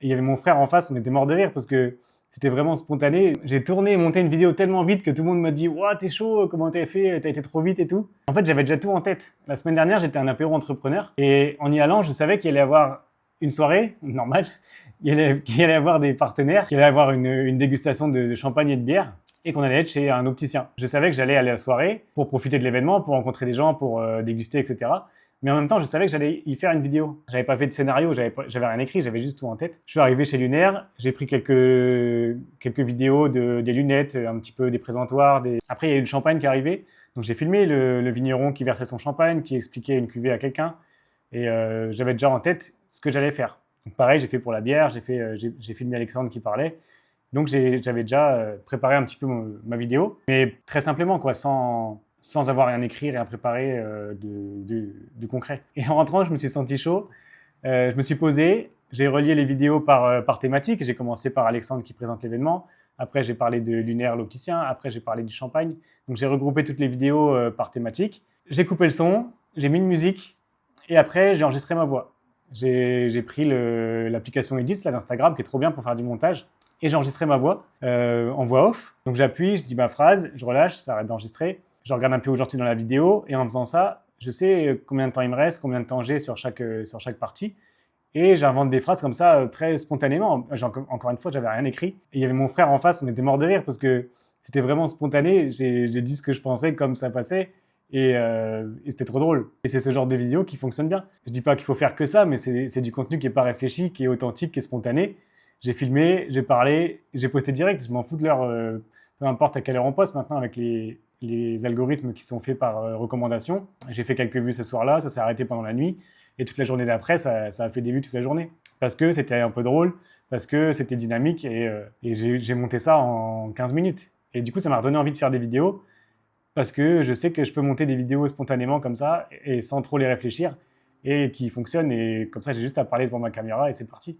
Et il y avait mon frère en face, on était mort de rire parce que c'était vraiment spontané. J'ai tourné et monté une vidéo tellement vite que tout le monde m'a dit « Ouah, t'es chaud, comment t'as fait? T'as été trop vite et tout. » En fait, j'avais déjà tout en tête. La semaine dernière, j'étais à un apéro entrepreneur et en y allant, je savais qu'il allait y avoir une soirée normale, qu'il allait y avoir des partenaires, qu'il allait y avoir une dégustation de champagne et de bière et qu'on allait être chez un opticien. Je savais que j'allais aller à la soirée pour profiter de l'événement, pour rencontrer des gens, pour déguster, etc. Mais en même temps, je savais que j'allais y faire une vidéo. J'avais pas fait de scénario, j'avais rien écrit, j'avais juste tout en tête. Je suis arrivé chez Lunaire, j'ai pris quelques vidéos des lunettes, un petit peu des présentoirs. Après, il y a eu le champagne qui est arrivé. Donc j'ai filmé le vigneron qui versait son champagne, qui expliquait une cuvée à quelqu'un. Et j'avais déjà en tête ce que j'allais faire. Donc pareil, j'ai fait pour la bière, j'ai filmé Alexandre qui parlait. Donc j'avais déjà préparé un petit peu ma vidéo, mais très simplement, quoi, sans avoir rien écrit, rien préparé de concret. Et en rentrant, je me suis senti chaud. Je me suis posé, j'ai relié les vidéos par thématique. J'ai commencé par Alexandre qui présente l'événement. Après, j'ai parlé de Lunaire, l'opticien. Après, j'ai parlé du champagne. Donc, j'ai regroupé toutes les vidéos par thématique. J'ai coupé le son, j'ai mis une musique et après, j'ai enregistré ma voix. J'ai pris l'application Edit d'Instagram qui est trop bien pour faire du montage. Et j'ai enregistré ma voix en voix off. Donc j'appuie, je dis ma phrase, je relâche, ça arrête d'enregistrer. Je regarde un peu où j'en suis dans la vidéo et en faisant ça, je sais combien de temps il me reste, combien de temps j'ai sur chaque partie. Et j'invente des phrases comme ça très spontanément. Encore une fois, j'avais rien écrit. Et il y avait mon frère en face, on était mort de rire parce que c'était vraiment spontané. J'ai dit ce que je pensais comme ça passait. Et c'était trop drôle. Et c'est ce genre de vidéo qui fonctionne bien. Je dis pas qu'il faut faire que ça, mais c'est du contenu qui est pas réfléchi, qui est authentique, qui est spontané. J'ai filmé, j'ai parlé, j'ai posté direct. Je m'en fous de l'heure, peu importe à quelle heure on poste maintenant avec les algorithmes qui sont faits par recommandation. J'ai fait quelques vues ce soir-là, ça s'est arrêté pendant la nuit. Et toute la journée d'après, ça a fait des vues toute la journée. Parce que c'était un peu drôle, parce que c'était dynamique et j'ai monté ça en 15 minutes. Et du coup, ça m'a redonné envie de faire des vidéos parce que je sais que je peux monter des vidéos spontanément comme ça et sans trop les réfléchir et qui fonctionnent. Et comme ça, j'ai juste à parler devant ma caméra et c'est parti.